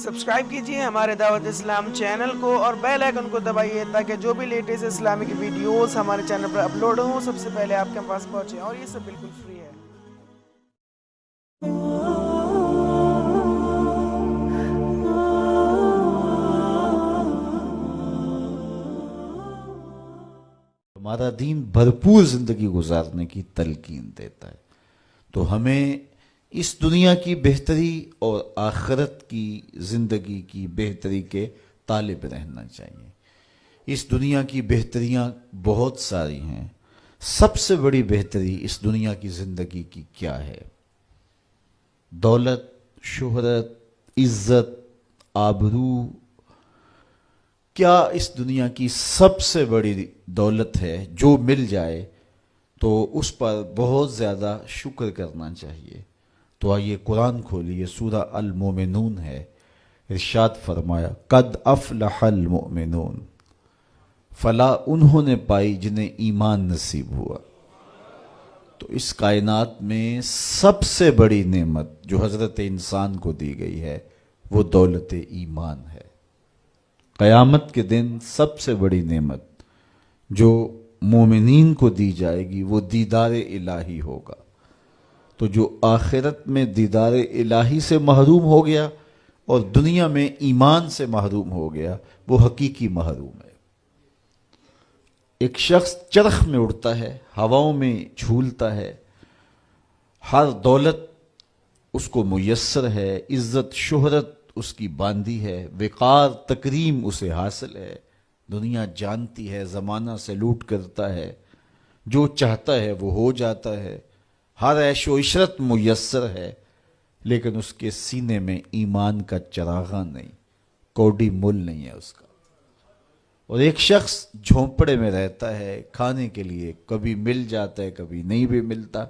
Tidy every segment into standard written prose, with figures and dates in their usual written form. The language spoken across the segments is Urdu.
سبسکرائب کیجئے ہمارے دعوت اسلام چینل کو اور بیل آئیکن کو دبائیے تاکہ جو بھی لیٹسٹ اسلامک ویڈیوز ہمارے چینل پر اپلوڈ ہوں سب سے پہلے آپ کے پاس پہنچیں، اور یہ سب بالکل فری ہے۔ ہمارا دین بھرپور زندگی گزارنے کی تلقین دیتا ہے، تو ہمیں اس دنیا کی بہتری اور آخرت کی زندگی کی بہتری کے طالب رہنا چاہیے۔ اس دنیا کی بہتریاں بہت ساری ہیں، سب سے بڑی بہتری اس دنیا کی زندگی کی کیا ہے؟ دولت، شہرت، عزت، آبرو، کیا اس دنیا کی سب سے بڑی دولت ہے جو مل جائے تو اس پر بہت زیادہ شکر کرنا چاہیے؟ تو آئیے قرآن کھولیے، سورہ المومنون ہے، ارشاد فرمایا قد افلح المؤمنون، فلاح انہوں نے پائی جنہیں ایمان نصیب ہوا۔ تو اس کائنات میں سب سے بڑی نعمت جو حضرت انسان کو دی گئی ہے وہ دولت ایمان ہے۔ قیامت کے دن سب سے بڑی نعمت جو مومنین کو دی جائے گی وہ دیدار الہی ہوگا۔ تو جو آخرت میں دیدار الہی سے محروم ہو گیا اور دنیا میں ایمان سے محروم ہو گیا وہ حقیقی محروم ہے۔ ایک شخص چرخ میں اڑتا ہے، ہواؤں میں جھولتا ہے، ہر دولت اس کو میسر ہے، عزت شہرت اس کی باندھی ہے، وقار تکریم اسے حاصل ہے، دنیا جانتی ہے، زمانہ سلوٹ کرتا ہے، جو چاہتا ہے وہ ہو جاتا ہے، ہر عیش و عشرت میسر ہے، لیکن اس کے سینے میں ایمان کا چراغاں نہیں، کوڈی مول نہیں ہے اس کا۔ اور ایک شخص جھونپڑے میں رہتا ہے، کھانے کے لیے کبھی مل جاتا ہے کبھی نہیں بھی ملتا،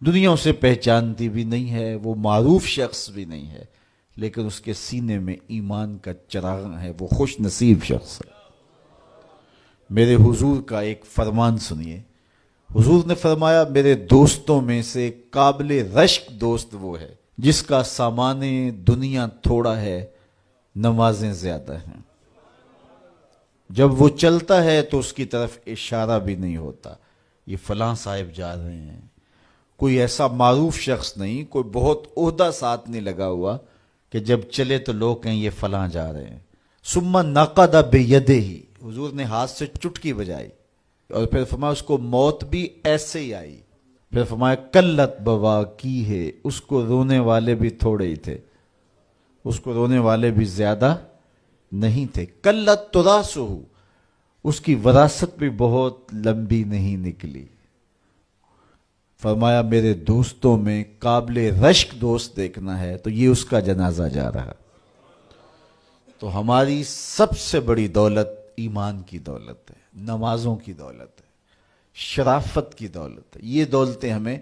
دنیا اسے پہچانتی بھی نہیں ہے، وہ معروف شخص بھی نہیں ہے، لیکن اس کے سینے میں ایمان کا چراغاں ہے، وہ خوش نصیب شخص ہے۔ میرے حضور کا ایک فرمان سنیے، حضور نے فرمایا میرے دوستوں میں سے قابل رشک دوست وہ ہے جس کا سامان دنیا تھوڑا ہے، نمازیں زیادہ ہیں۔ جب وہ چلتا ہے تو اس کی طرف اشارہ بھی نہیں ہوتا، یہ فلاں صاحب جا رہے ہیں، کوئی ایسا معروف شخص نہیں، کوئی بہت عہدہ ساتھ نہیں لگا ہوا کہ جب چلے تو لوگ کہیں یہ فلاں جا رہے ہیں۔ ثم نقد بیدہ، حضور نے ہاتھ سے چٹکی بجائی اور پھر فرمایا اس کو موت بھی ایسے ہی آئی، پھر فرمایا کلت بواکی ہے، اس کو رونے والے بھی تھوڑے ہی تھے، اس کو رونے والے بھی زیادہ نہیں تھے، کلت تراسہ، اس کی وراثت بھی بہت لمبی نہیں نکلی۔ فرمایا میرے دوستوں میں قابل رشک دوست دیکھنا ہے تو یہ اس کا جنازہ جا رہا۔ تو ہماری سب سے بڑی دولت ایمان کی دولت ہے، نمازوں کی دولت ہے، شرافت کی دولت ہے، یہ دولتیں ہمیں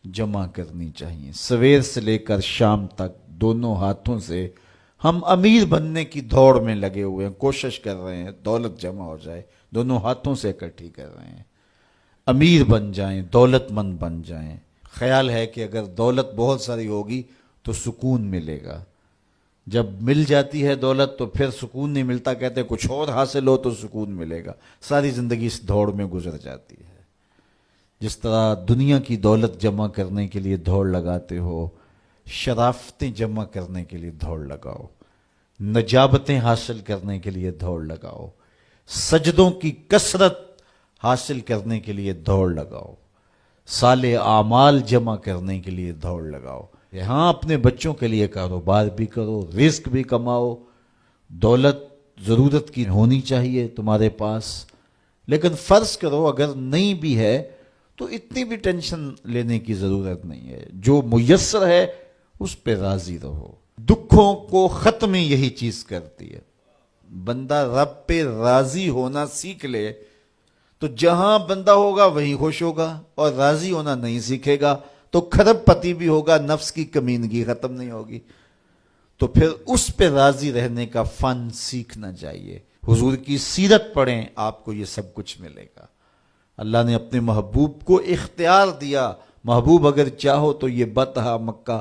جمع کرنی چاہیے۔ سویر سے لے کر شام تک دونوں ہاتھوں سے ہم امیر بننے کی دوڑ میں لگے ہوئے ہیں، کوشش کر رہے ہیں دولت جمع ہو جائے، دونوں ہاتھوں سے اکٹھی کر رہے ہیں، امیر بن جائیں، دولت مند بن جائیں۔ خیال ہے کہ اگر دولت بہت ساری ہوگی تو سکون ملے گا، جب مل جاتی ہے دولت تو پھر سکون نہیں ملتا، کہتے ہیں کچھ اور حاصل ہو تو سکون ملے گا، ساری زندگی اس دوڑ میں گزر جاتی ہے۔ جس طرح دنیا کی دولت جمع کرنے کے لیے دوڑ لگاتے ہو، شرافتیں جمع کرنے کے لیے دوڑ لگاؤ، نجابتیں حاصل کرنے کے لیے دوڑ لگاؤ، سجدوں کی کثرت حاصل کرنے کے لیے دوڑ لگاؤ، صالح اعمال جمع کرنے کے لیے دوڑ لگاؤ۔ یہاں اپنے بچوں کے لیے کاروبار بھی کرو، رزق بھی کماؤ، دولت ضرورت کی ہونی چاہیے تمہارے پاس، لیکن فرض کرو اگر نہیں بھی ہے تو اتنی بھی ٹینشن لینے کی ضرورت نہیں ہے، جو میسر ہے اس پہ راضی رہو۔ دکھوں کو ختم یہی چیز کرتی ہے، بندہ رب پہ راضی ہونا سیکھ لے تو جہاں بندہ ہوگا وہیں خوش ہوگا، اور راضی ہونا نہیں سیکھے گا تو کھرب پتی بھی ہوگا، نفس کی کمینگی ختم نہیں ہوگی۔ تو پھر اس پہ راضی رہنے کا فن سیکھنا چاہیے۔ حضور کی سیرت پڑھیں، آپ کو یہ سب کچھ ملے گا۔ اللہ نے اپنے محبوب کو اختیار دیا، محبوب اگر چاہو تو یہ بطحا مکہ